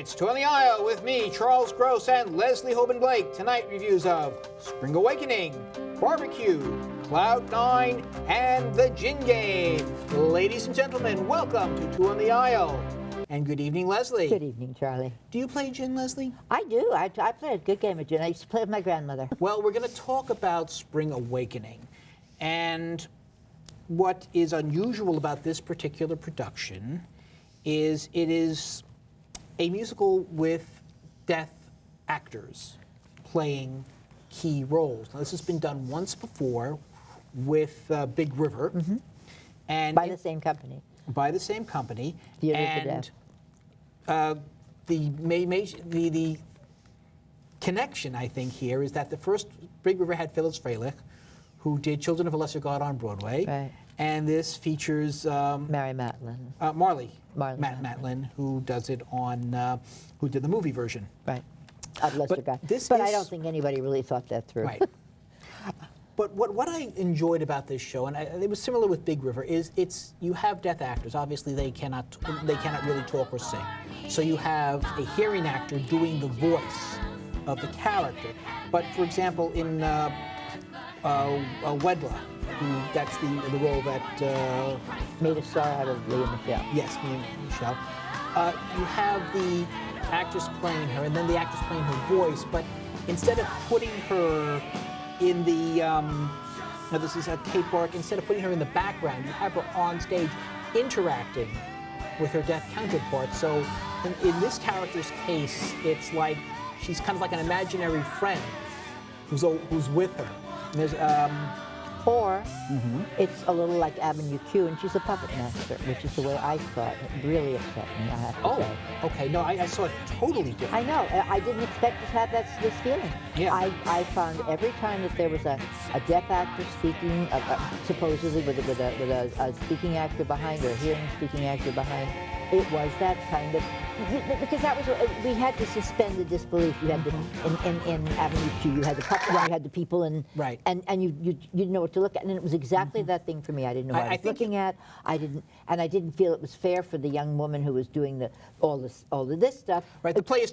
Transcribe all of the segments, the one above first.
It's Two on the Aisle with me, Charles Gross, and Leslie Hoban Blake. Tonight, reviews of Spring Awakening, Barbecue, Cloud 9, and The Gin Game. Ladies and gentlemen, welcome to Two on the Aisle. And good evening, Leslie. Good evening, Charlie. Do you play gin, Leslie? I do. I play a good game of gin. I used to play with my grandmother. Well, we're going to talk about Spring Awakening. And what is unusual about this particular production is it is a musical with deaf actors playing key roles. Now, this has been done once before with Big River. Mm-hmm. And by the same company. By the same company. Theater and the connection, I think, here is that the first Big River had Phyllis Freilich, who did Children of a Lesser God on Broadway. Right. And this features Mary Matlin. Marley Matlin. who does it on, who did the movie version. Right. Of Lesser God. But I don't think anybody really thought that through. Right. But what I enjoyed about this show, and it was similar with Big River, is you have deaf actors. Obviously, they cannot really talk or sing. So you have a hearing actor doing the voice of the character. But for example, in Wedla, that's the role that made a star out of Leah Michelle. Yes, me and Michelle. You have the actress playing her, and then the actress playing her voice. But instead of putting her in the, now this is Kate Bark, instead of putting her in the background, you have her on stage interacting with her deaf counterpart. So in this character's case, it's like she's kind of like an imaginary friend who's with her. And there's, or it's a little like Avenue Q, and she's a puppet master, which is the way I saw it. It really upset me, I have to say. Okay. No, I saw it totally different. I know. I didn't expect to have this feeling. Yeah. I found every time that there was a deaf actor speaking, supposedly with a speaking actor behind, or a hearing speaking actor behind, it was that kind of, because that was, we had to suspend the disbelief. You had in Avenue Q, you had the puppet, you had the people, and you didn't know what to look at, and it was exactly that thing for me. I didn't know what I was looking at. I didn't feel it was fair for the young woman who was doing all of this stuff. Right. The play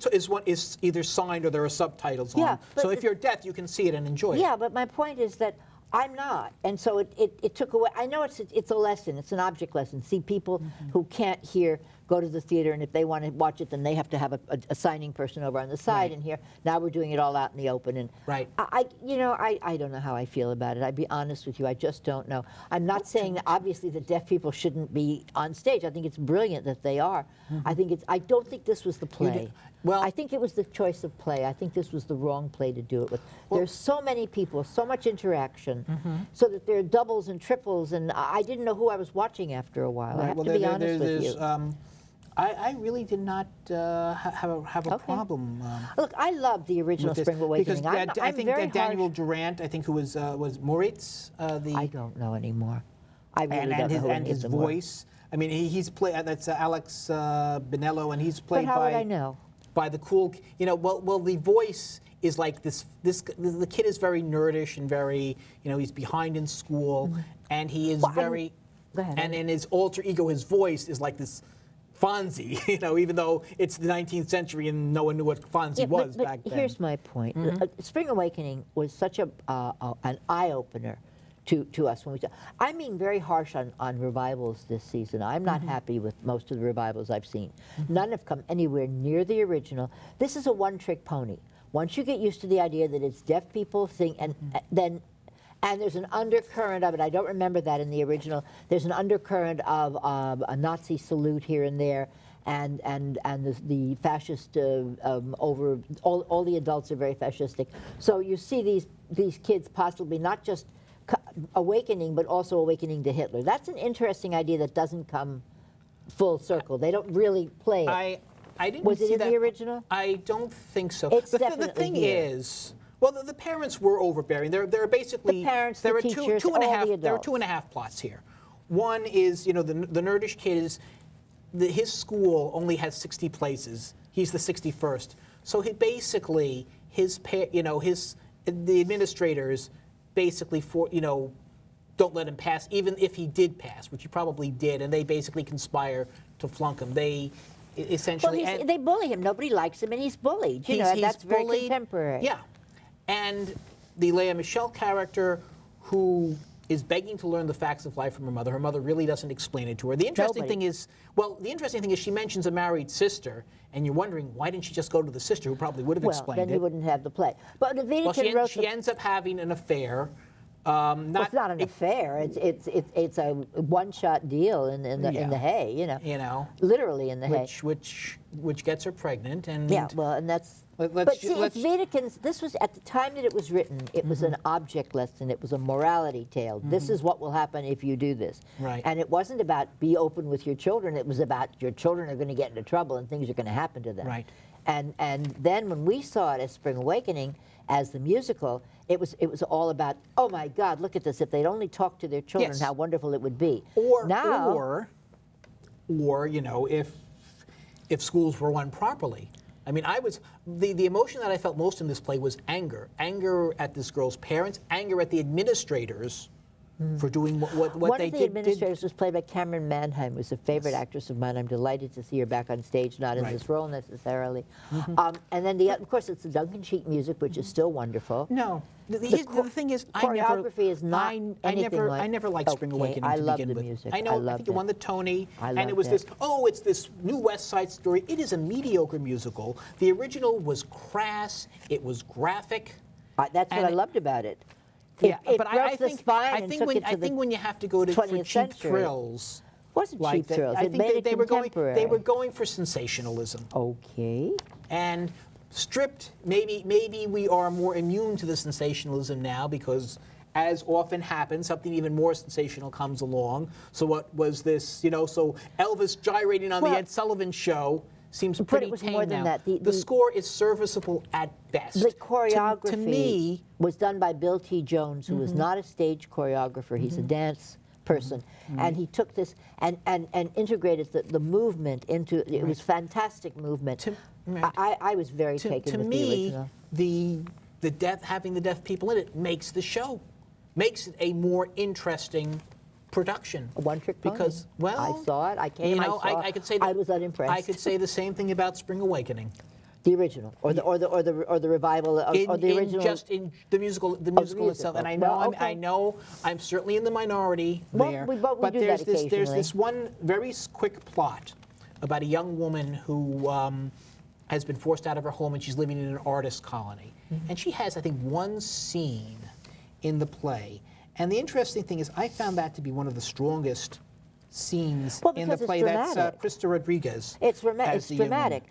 is either signed or there are subtitles on. So if you're deaf, you can see it and enjoy it. Yeah, but my point is that I'm not, and so it took away. I know it's a lesson. It's an object lesson. See, people who can't hear go to the theater, and if they want to watch it, then they have to have a signing person over on the side. And here, now we're doing it all out in the open. And I don't know how I feel about it. I'd be honest with you. I just don't know. I'm not saying that obviously the deaf people shouldn't be on stage. I think it's brilliant that they are. I don't think this was the play. Well, I think it was the choice of play. I think this was the wrong play to do it with. There's so many people, so much interaction, so that there are doubles and triples, and I didn't know who I was watching after a while. I have to be honest with you. I really did not have a problem. Look, I love the original Spring Awakening. Because I think that Daniel Durant, I think who was Moritz, I don't know anymore. I really don't know who and his voice. I mean, he's played. That's Alex Bonello, and he's played but how would I know? By the cool, well, the voice is like this. The kid is very nerdish and very, he's behind in school, and he is very. Go ahead. And in his alter ego, his voice is like this Fonzie, even though it's the 19th century and no one knew what Fonzie was back then. Here's my point. Spring Awakening was such an eye-opener to us when we. I mean, very harsh on revivals this season. I'm not happy with most of the revivals I've seen. None have come anywhere near the original. This is a one-trick pony. Once you get used to the idea that it's deaf people sing, and there's an undercurrent of it. I don't remember that in the original. There's an undercurrent of a Nazi salute here and there, and the fascist over all the adults are very fascistic. So you see these kids possibly not just awakening, but also awakening to Hitler. That's an interesting idea that doesn't come full circle. They don't really play it. I didn't Was see it in that. the original? I don't think so. It's the definitely thing here. is, well, the parents were overbearing. There are basically the parents, there the are teachers, two and a all half. the There are adults. 2.5 plots here. One is the nerdish kid is his school only has 60 places. He's the 61st. So he basically the administrators basically don't let him pass, even if he did pass, which he probably did, and they basically conspire to flunk him. They essentially. Well, they bully him. Nobody likes him, and he's bullied. You know, and that's very contemporary. Yeah, and the Lea Michele character, who is begging to learn the facts of life from her mother. Her mother really doesn't explain it to her. The interesting thing is, she mentions a married sister, and you're wondering, why didn't she just go to the sister, who probably would have explained it? Well, then you wouldn't have the play. But the she ends up having an affair. It's not an affair. It's a one-shot deal in the hay. You know. Literally in the hay. Which gets her pregnant, and and that's. But see, it's Wiedekind's. This was at the time that it was written. It was an object lesson. It was a morality tale. This is what will happen if you do this. Right. And it wasn't about be open with your children. It was about your children are going to get into trouble and things are going to happen to them. Right. And then when we saw it as Spring Awakening, as the musical, it was all about, oh my God, look at this! If they'd only talk to their children, how wonderful it would be. Or you know, if schools were run properly. I mean, the emotion that I felt most in this play was anger at this girl's parents, anger at the administrators for doing what they did. One of the administrators was played by Cameron Manheim, who's a favorite actress of mine. I'm delighted to see her back on stage, not in this role necessarily. And then, of course, it's the Duncan Sheik music, which is still wonderful. No. The thing is, choreography is not I never liked Spring Awakening to begin with. The music. I think it won the Tony, and it was it. it's this new West Side Story. It is a mediocre musical. The original was crass. It was graphic. That's what I loved about it. I think when you have to go for cheap thrills, wasn't cheap thrills. I think they were going for sensationalism. Okay. And stripped, maybe we are more immune to the sensationalism now because, as often happens, something even more sensational comes along. So what was this? You know, so Elvis gyrating on the Ed Sullivan Show seems pretty tame more than now. That. The score is serviceable at best. The choreography to me was done by Bill T. Jones, who was not a stage choreographer. He's a dance person. And he took this and integrated the movement into, it was fantastic movement. I was very taken with the original. To me, having the deaf people in it makes the show, makes it a more interesting production. A one-trick pony. Because, I saw it. I came. I could say that, I was unimpressed. I could say the same thing about Spring Awakening. The original, or the revival, or the original. Just in the musical itself. And I know, I'm certainly in the minority there. But there's this one very quick plot about a young woman who has been forced out of her home and she's living in an artist colony. And she has, I think, one scene in the play. And the interesting thing is, I found that to be one of the strongest scenes in the play. That's Krista Rodriguez. It's dramatic.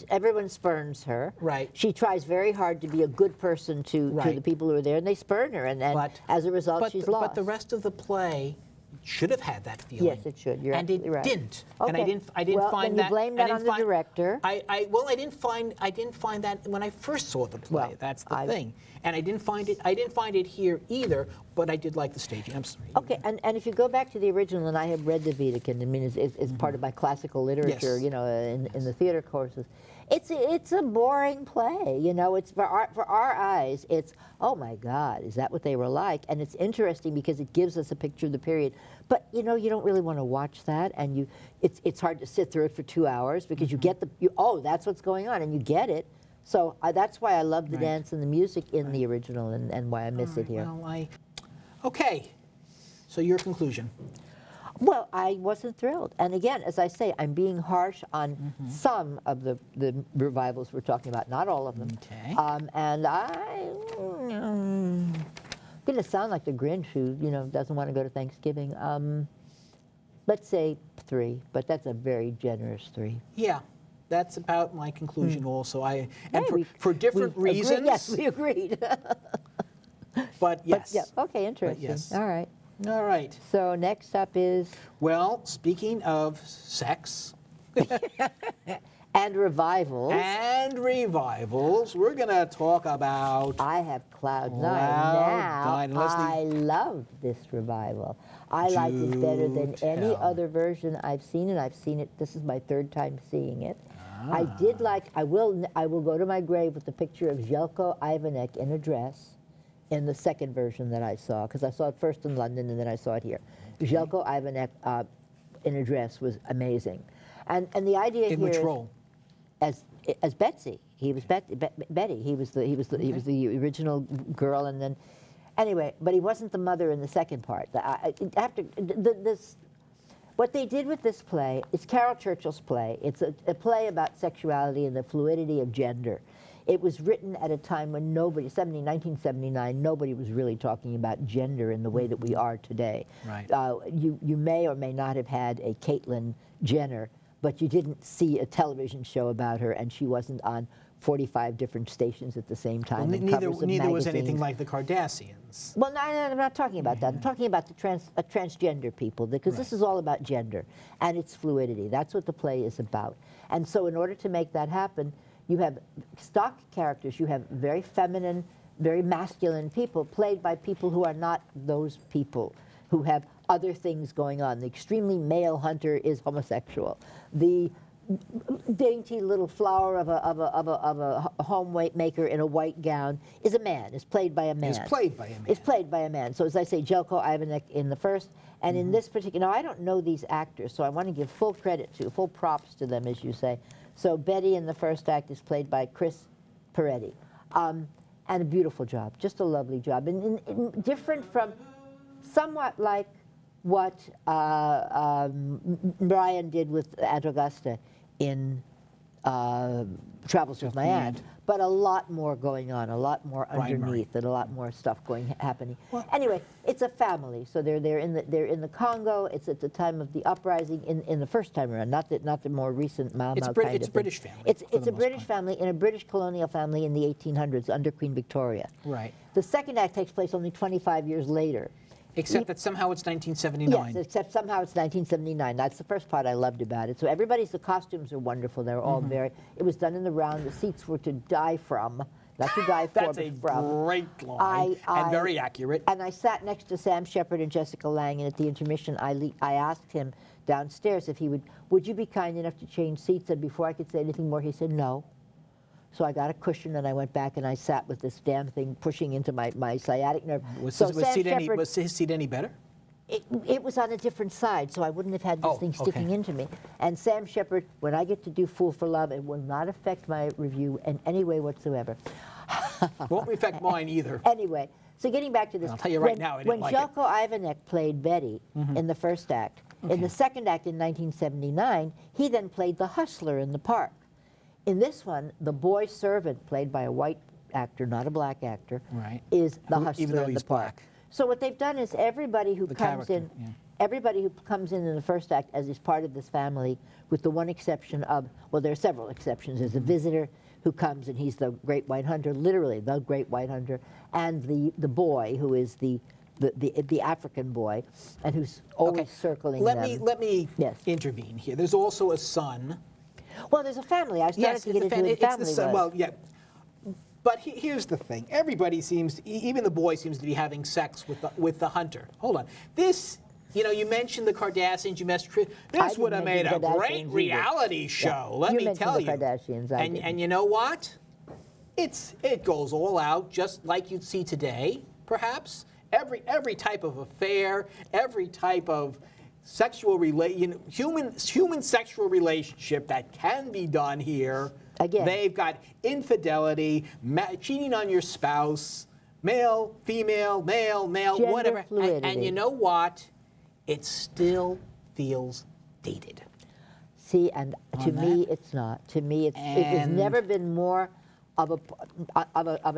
Everyone spurns her. Right. She tries very hard to be a good person to the people who are there, and they spurn her, and as a result, she's lost. But the rest of the play should have had that feeling. Yes, it should. You're absolutely right. Didn't. Okay. And I didn't find that. You blame that on the director. I didn't find that when I first saw the play. Well, that's the thing. And I didn't find it here either. But I did like the staging. I'm sorry. Okay, and if you go back to the original, and I have read the Wiedekind, I mean, it's part of my classical literature, you know, in the theater courses. It's a boring play, you know. It's for our eyes. It's, oh my God, is that what they were like? And it's interesting because it gives us a picture of the period. But you know, you don't really want to watch that, and it's hard to sit through it for 2 hours because you get that's what's going on, and you get it. So that's why I love the dance and the music in the original, and why I miss it here. Well, okay. So your conclusion. Well, I wasn't thrilled. And again, as I say, I'm being harsh on some of the revivals we're talking about, not all of them. Okay. And I'm going to sound like the Grinch who, you know, doesn't want to go to Thanksgiving. Let's say 3, but that's a very generous 3. Yeah. That's about my conclusion also. For different reasons. Agreed. Yes, we agreed. But yes. Okay, interesting. Yes. All right. All right. So next up is... Well, speaking of sex... and revivals. We're going to talk about... I have Cloud 9. Now, I love this revival. I like it better than any other version I've seen, and I've seen it... This is my 3rd time seeing it. I did like... I will go to my grave with the picture of Željko Ivanek in a dress in the 2nd version that I saw, because I saw it first in London and then I saw it here. Željko Ivanek in a dress was amazing. And the idea In here which is role? as Betsy. He was Betty. He was the original girl, and then anyway. But he wasn't the mother in the second part. What they did with this play, it's Carol Churchill's play. It's a play about sexuality and the fluidity of gender. It was written at a time when 1979, nobody was really talking about gender in the way that we are today. Right. You may or may not have had a Caitlyn Jenner, but you didn't see a television show about her, and she wasn't on 45 different stations at the same time. Well, and neither covers of was anything magazines. like the Kardashians. Well, no, I'm not talking about that. I'm talking about the transgender people, because this is all about gender and its fluidity. That's what the play is about. And so in order to make that happen, you have stock characters. You have very feminine, very masculine people played by people who are not those people, who have other things going on. The extremely male hunter is homosexual. The dainty little flower of a homemaker in a white gown is a man, is played by a man. Is played by a man. Is played by a man. So as I say, Jelko Ivanek in the first, and in this particular, now I don't know these actors, so I want to give full props to them, as you say. So Betty in the first act is played by Chris Peretti, and a beautiful job, just a lovely job, and different from, somewhat like what Brian did with Aunt Augusta in Travels with My Aunt, but a lot more going on, a lot more underneath, and a lot more stuff happening. Well, anyway, it's a family, so they're in the Congo. It's at the time of the uprising in the first time around, not the more recent Mau Mau kind of It's a British family. It's a British family in a British colonial family in the 1800s under Queen Victoria. Right. The second act takes place only 25 years later. Except that somehow it's 1979. Yes, except somehow it's 1979. That's the first part I loved about it. So the costumes are wonderful. They're all it was done in the round. The seats were to die from, not to die for, That's but a from. great line, and very accurate. And I sat next to Sam Shepard and Jessica Lange, and at the intermission, I asked him downstairs if he would you be kind enough to change seats? And before I could say anything more, he said no. So I got a cushion, and I went back, and I sat with this damn thing pushing into my sciatic nerve. Was so was his seat any better? It was on a different side, so I wouldn't have had this thing sticking into me. And Sam Shepard, when I get to do Fool for Love, it will not affect my review in any way whatsoever. Won't affect mine either. Anyway, so getting back to this. I'll tell you right now, I didn't like it. When Jelko Ivanek played Betty in the first act, in the second act in 1979, he then played the hustler in the park. In this one, the boy servant, played by a white actor, not a black actor, is the hustler in the park. So what they've done is everybody who comes in the first act as is part of this family, with the one exception of, well, there are several exceptions. There's a visitor who comes, and he's the great white hunter, literally the great white hunter, and the boy who is the African boy, and who's always circling them. Let me intervene here. There's also a son. Well, there's a family. I started to get into who the family was. Well, yeah. But here's the thing. Everybody seems, even the boy seems to be having sex with the hunter. Hold on. This, you mentioned the Kardashians. This would have made a great reality show. Let me tell you. Kardashians, and you know what? It goes all out, just like you'd see today, perhaps. Every type of affair, every type of human sexual relationship that can be done here. Again, they've got infidelity, cheating on your spouse, male, female, male, gender whatever. Fluidity. And you know what? It still feels dated. See, and to me, it's not. To me, it has never been more of a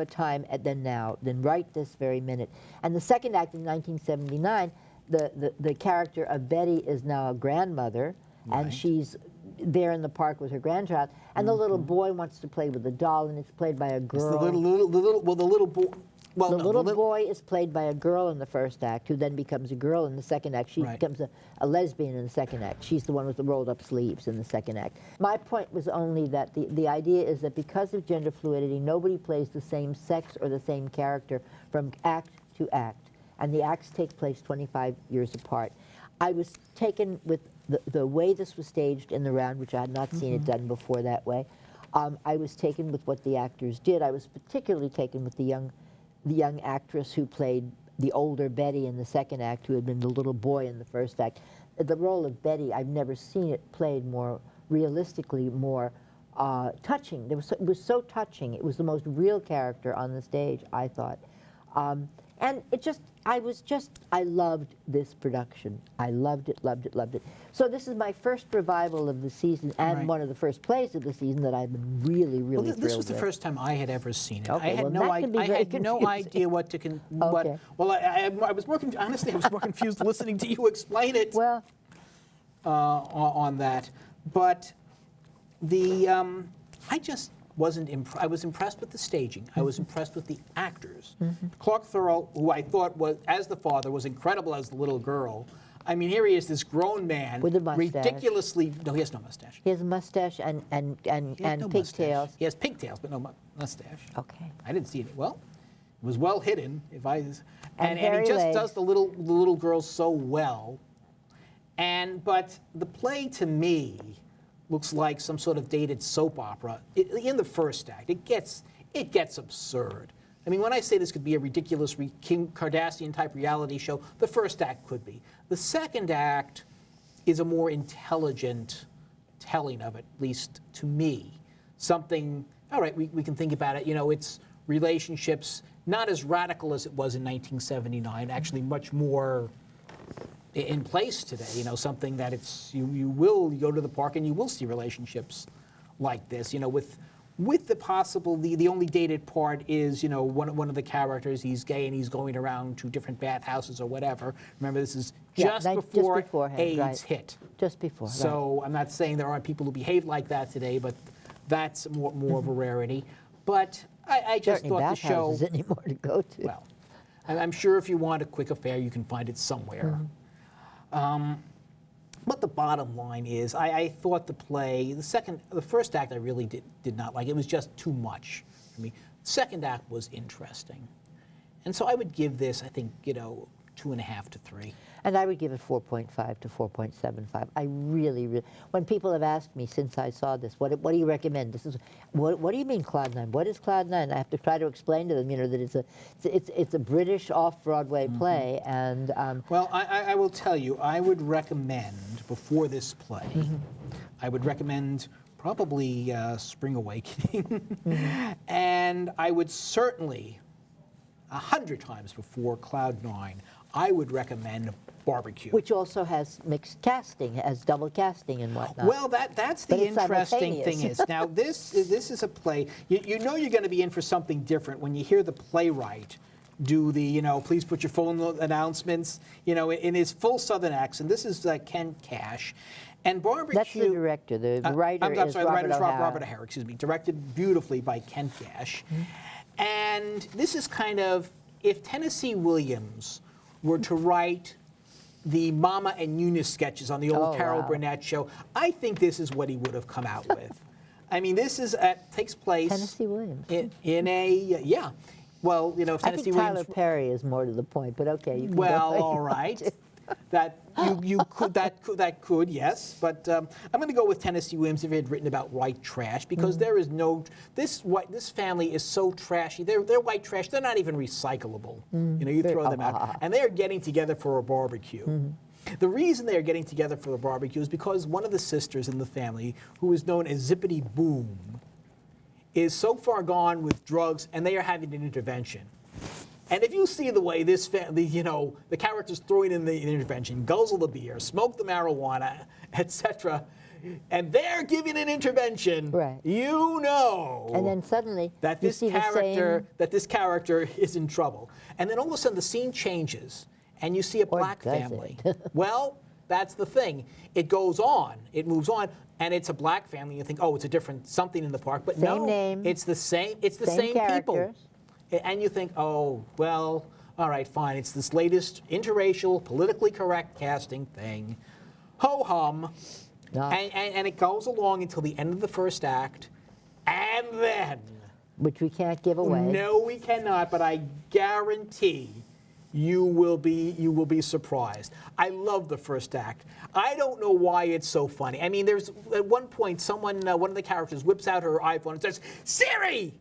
time than right this very minute. And the second act in 1979. The character of Betty is now a grandmother, and she's there in the park with her grandchild, and the little boy wants to play with the doll, and it's played by a girl. It's the little boy. Well, the little boy is played by a girl in the first act, who then becomes a girl in the second act. She becomes a lesbian in the second act. She's the one with the rolled-up sleeves in the second act. My point was only that the idea is that because of gender fluidity, nobody plays the same sex or the same character from act to act. And the acts take place 25 years apart. I was taken with the way this was staged in the round, which I had not seen it done before that way. I was taken with what the actors did. I was particularly taken with the young actress who played the older Betty in the second act, who had been the little boy in the first act. The role of Betty, I've never seen it played more realistically more touching. It was so touching. It was the most real character on the stage, I thought. And I loved this production. I loved it, loved it, loved it. So this is my first revival of the season and one of the first plays of the season that I've been really, really thrilled with. This was the first time I had ever seen it. Okay, I had no idea what to... Okay. Well, I was more honestly, I was more confused listening to you explain it on that. But I just wasn't impressed. I was impressed with the staging. I was impressed with the actors. Clark Thurl, who I thought was, as the father, was incredible as the little girl. I mean, here he is, this grown man, with a mustache. Ridiculously. No, he has no mustache. He has a mustache and no pigtails. He has pigtails, but no mustache. Okay. I didn't see it. Well, it was well hidden. And hairy he just legs. does the little girl so well. But the play to me looks like some sort of dated soap opera. In the first act, it gets absurd. I mean, when I say this could be a ridiculous Kim Kardashian-type reality show, the first act could be. The second act is a more intelligent telling of it, at least to me. Something, all right, we can think about it. You know, it's relationships, not as radical as it was in 1979, actually much more in place today. You know, something that you will go to the park and you will see relationships like this. You know, with the only dated part is, you know, one of the characters, he's gay and he's going around to different bathhouses or whatever. Remember, this is just before AIDS hit. Just before. So I'm not saying there aren't people who behave like that today, but that's more of a rarity. But I just thought the show. Bathhouses anymore to go to. Well, I'm sure if you want a quick affair, you can find it somewhere. But the bottom line is, I thought the play, the first act I really did not like. It was just too much for me. The second act was interesting. And so I would give this, I think, 2.5 to 3. And I would give it 4.5 to 4.75. I really, when people have asked me since I saw this, what do you recommend? What do you mean Cloud 9? What is Cloud 9? I have to try to explain to them, you know, that it's a British off-Broadway play. And well, I will tell you, I would recommend before this play, I would recommend probably Spring Awakening, and I would certainly 100 times before Cloud 9, I would recommend Barbecue. Which also has mixed casting, has double casting and whatnot. Well, that's the interesting thing is, now this is a play, you know you're going to be in for something different when you hear the playwright do the, you know, please put your phone announcements, you know, in his full Southern accent. This is Ken Cash. And Barbecue... That's the director. The writer is the writer is Robert O'Hara, excuse me. Directed beautifully by Ken Cash. And this is kind of, if Tennessee Williams were to write the Mama and Eunice sketches on the old Carol Burnett show, I think this is what he would have come out with. I mean, this takes place... Tennessee Williams. In a, well, you know, if Tennessee Williams... I think Tyler Perry is more to the point, but okay, you can well, go. All right. That could, yes, but I'm going to go with Tennessee Williams if he had written about white trash, because there is no this family is so trashy. They're white trash. They're not even recyclable. You know, you throw them out, and they are getting together for a barbecue. The reason they are getting together for the barbecue is because one of the sisters in the family, who is known as Zippity Boom, is so far gone with drugs, and they are having an intervention. And if you see the way this family, you know, the characters throwing in the intervention, guzzle the beer, smoke the marijuana, etc., and they're giving an intervention, you know, and then suddenly that this character is in trouble. And then all of a sudden the scene changes, and you see a black family. Well, that's the thing. It goes on, it moves on, and it's a black family. You think, oh, it's a different something in the park, but no, name, it's the same. It's the same people. And you think, oh, well, all right, fine. It's this latest interracial, politically correct casting thing. Ho-hum. And it goes along until the end of the first act. And then... Which we can't give away. No, we cannot, but I guarantee you will be surprised. I love the first act. I don't know why it's so funny. I mean, there's at one point, one of the characters whips out her iPhone and says, Siri!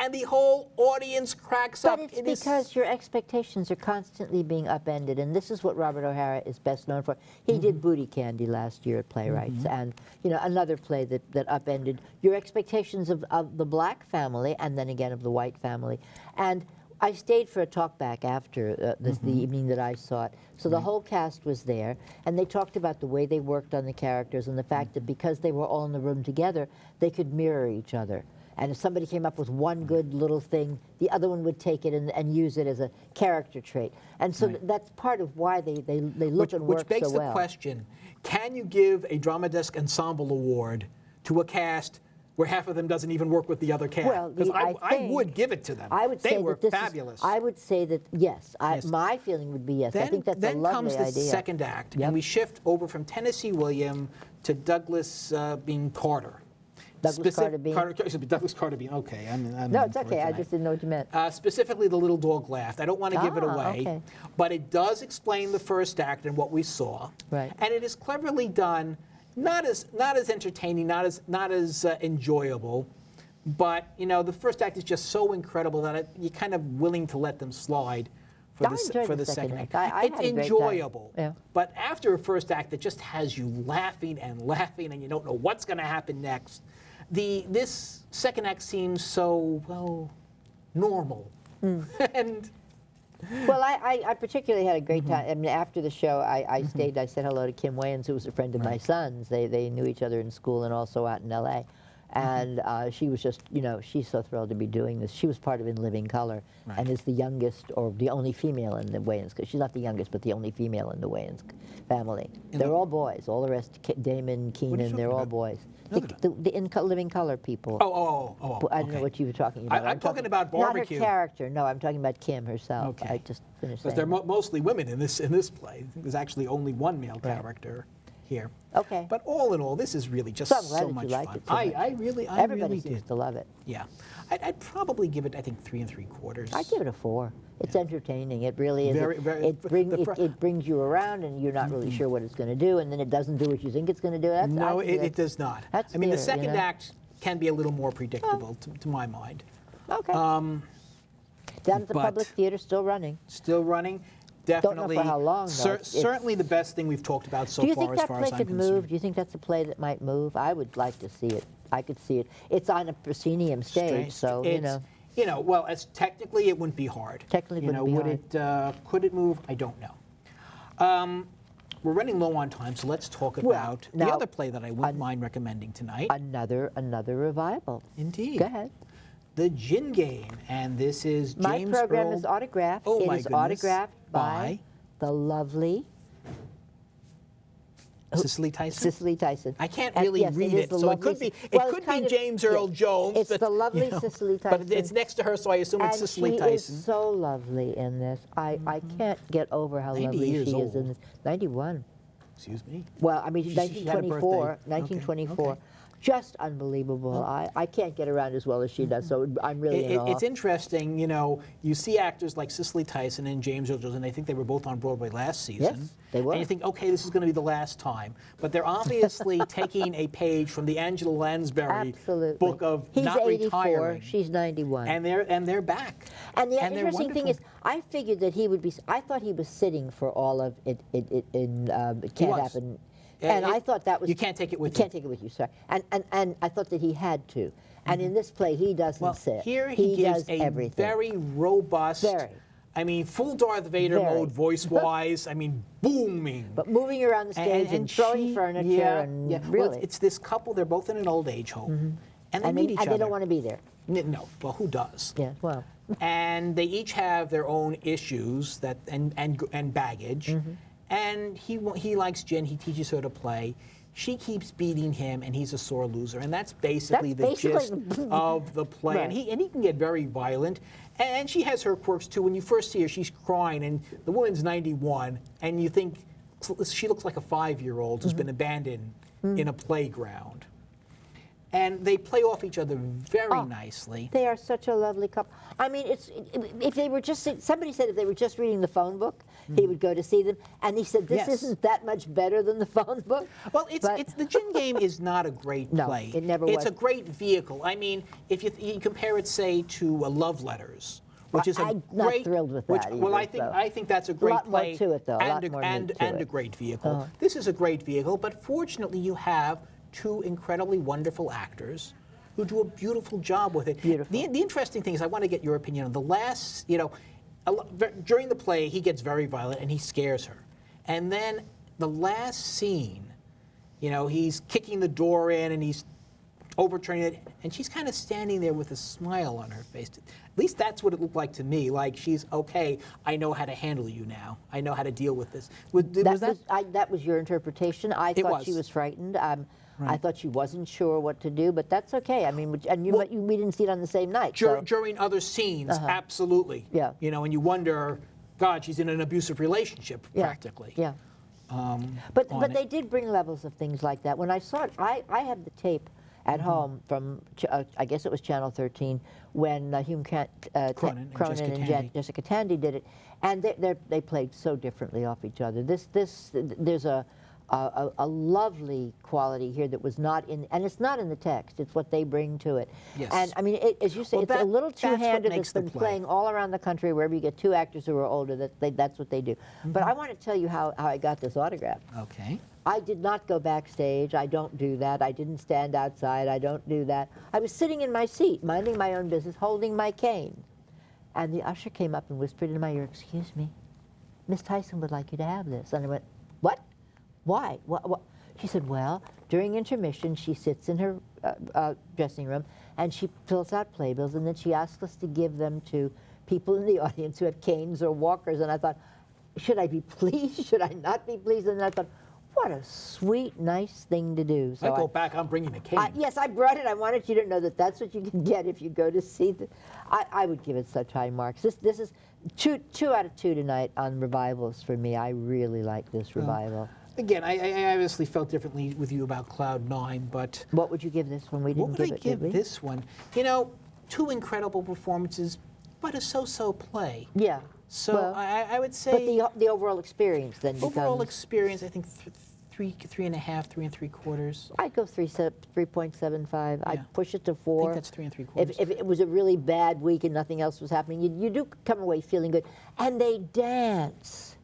and the whole audience cracks up. But it's because your expectations are constantly being upended, and this is what Robert O'Hara is best known for. He did Booty Candy last year at Playwrights, and another play that upended your expectations of the black family, and then again of the white family. And I stayed for a talk back after the evening that I saw it. So the whole cast was there, and they talked about the way they worked on the characters and the fact that because they were all in the room together, they could mirror each other. And if somebody came up with one good little thing, the other one would take it and use it as a character trait. And so that's part of why they look and work so well. Which begs the question, can you give a Drama Desk Ensemble Award to a cast where half of them doesn't even work with the other cast? Well, because I would give it to them. I would they say were that fabulous. I would say that, yes. My feeling would be yes. I think that's a lovely idea. Then comes the second act, and we shift over from Tennessee William to Douglas Bean Carter. Douglas Carter Bean? Douglas Carter Bean, okay. No, it's okay. I just didn't know what you meant. Specifically, The Little Dog Laughed. I don't want to give it away, but it does explain the first act and what we saw. Right. And it is cleverly done, not as entertaining, not as enjoyable, but the first act is just so incredible that you're kind of willing to let them slide for the second act. It's enjoyable, but after a first act that just has you laughing and laughing, and you don't know what's going to happen next, this second act seems so normal. And well, I particularly had a great time. I mean, after the show, I stayed. I said hello to Kim Wayans, who was a friend of my son's. They knew each other in school and also out in L.A. And she was just, she's so thrilled to be doing this. She was part of In Living Color and is the youngest or the only female in the Wayans. She's not the youngest, but the only female in the Wayans family. They're all boys. All the rest, Damon, Keenan, they're all boys. The In Living Color people. I don't know what you were talking about. I'm talking about Barbecue. Not her character. No, I'm talking about Kim herself. Okay. I just finished saying. Because they're mostly women in this play. There's actually only one male character here. Okay. But all in all, this is really just so much fun. I really seems to love it. Yeah. I'd probably give it, I think, 3 3/4. I'd give it a 4. It's entertaining. It really is. It brings you around, and you're not really sure what it's going to do, and then it doesn't do what you think it's going to do. No, it does not. I mean, the second act can be a little more predictable, to my mind. Okay. Down at the Public Theater, still running. Still running. Definitely. Don't know for how long, though. Certainly the best thing we've talked about so far, as far as I'm concerned. Do you think that play could move? Do you think that's a play that might move? I would like to see it. I could see it. It's on a proscenium stage, so, well, as technically it wouldn't be hard. Technically it wouldn't be hard. Could it move? I don't know. We're running low on time, so let's talk about the other play that I wouldn't mind recommending tonight. Another revival. Indeed. Go ahead. The Gin Game, and this is James My program Earl. is autographed. Oh, my goodness. goodness. Autographed by the lovely Cicely Tyson? Cicely Tyson. I can't really read it, so it could be James Earl Jones. It's the lovely Cicely Tyson. But it's next to her, so I assume it's Cicely Tyson. She is so lovely in this. I can't get over how lovely she is in this. 91. Excuse me? Well, I mean, 1924. Okay. Just unbelievable. I can't get around as well as she does, so I'm really in awe. It's interesting, you see actors like Cicely Tyson and James Earl Jones, and I think they were both on Broadway last season. Yes, they were. And you think, okay, this is going to be the last time. But they're obviously taking a page from the Angela Lansbury book of not retiring. She's 91. And they're back. And the interesting thing is, I figured that he would be, I thought he was sitting for all of it Can't Happen. And I thought that was... You can't take it with you. You can't take it with you, sorry. And I thought that he had to. And in this play, he doesn't sit. Here he gives does everything. Very robust... I mean, full Darth Vader mode, voice-wise. I mean, booming. But moving around the stage and throwing furniture and really... Well, it's this couple, they're both in an old age home. And they meet each other. And they don't want to be there. No. Well, who does? Yeah, well... And they each have their own issues and baggage. And he likes gin. He teaches her to play. She keeps beating him, and he's a sore loser. And that's basically the gist of the play. Right. And he can get very violent. And she has her quirks, too. When you first see her, she's crying, and the woman's 91, and you think she looks like a 5-year-old who's been abandoned in a playground. and they play off each other very nicely. They are such a lovely couple. I mean, if they were just, somebody said if they were just reading the phone book, he would go to see them, and he said this isn't that much better than the phone book. Well, it's the Gin Game is not a great play. No, it never was. It's a great vehicle. I mean, if you compare it, say, to Love Letters, which is a I'm great. not thrilled with that Well, either, I think that's a great play. A lot more to it, though. And a great vehicle. This is a great vehicle, but fortunately, you have two incredibly wonderful actors who do a beautiful job with it. Beautiful. The interesting thing is, I want to get your opinion on the last, during the play, he gets very violent and he scares her. And then the last scene, he's kicking the door in and he's overturning it, and she's kind of standing there with a smile on her face. At least that's what it looked like to me, like she's, okay, I know how to handle you now. I know how to deal with this. That was your interpretation. I thought she was frightened. Right. I thought she wasn't sure what to do, but that's okay. I mean, we didn't see it on the same night. During other scenes, absolutely. Yeah. And you wonder, God, she's in an abusive relationship, practically. Yeah. But they did bring levels of things like that. When I saw it, I had the tape at home from, I guess it was Channel 13, when Hugh Cronin and Jessica Tandy did it, and they played so differently off each other. There's a lovely quality here that was not in, and it's not in the text. It's what they bring to it. Yes. And I mean, it's a little two-handed. It's been playing all around the country. Wherever you get two actors who are older, that's what they do. But I want to tell you how I got this autograph. Okay. I did not go backstage. I don't do that. I didn't stand outside. I don't do that. I was sitting in my seat, minding my own business, holding my cane. And the usher came up and whispered in my ear, "Excuse me, Miss Tyson would like you to have this." And I went, "What? Why?" What? She said, "Well, during intermission, she sits in her dressing room and she fills out playbills, and then she asks us to give them to people in the audience who have canes or walkers." And I thought, should I be pleased? Should I not be pleased? And then I thought, what a sweet, nice thing to do. So I go back, I'm bringing a cane. Yes, I brought it. I wanted you to know that that's what you can get if you go to see the. I would give it such high marks. This is two out of 2 tonight on revivals for me. I really like this revival. Again, I obviously felt differently with you about Cloud 9, but... What would you give this one? We didn't give it, What would I give this one? 2 incredible performances, but a so-so play. Yeah. So well, I would say... But the overall experience then becomes... Overall experience, I think 3.5, 3 3/4. I'd go 3.75. Yeah. I'd push it to 4. I think that's 3 3/4. If it was a really bad week and nothing else was happening, you do come away feeling good. And they dance.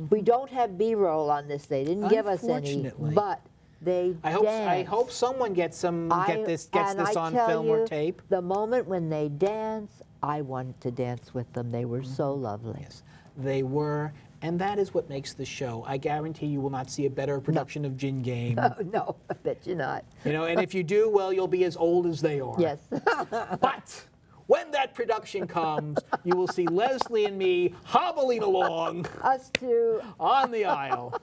We don't have B-roll on this. They didn't give us any, but they dance. I hope someone gets this on film or tape. The moment when they dance, I wanted to dance with them. They were so lovely. Yes, they were, and that is what makes the show. I guarantee you will not see a better production of Gin Game. No, I bet you not. And if you do, well, you'll be as old as they are. Yes. But when that production comes, you will see Leslie and me hobbling along. Us two. On the aisle.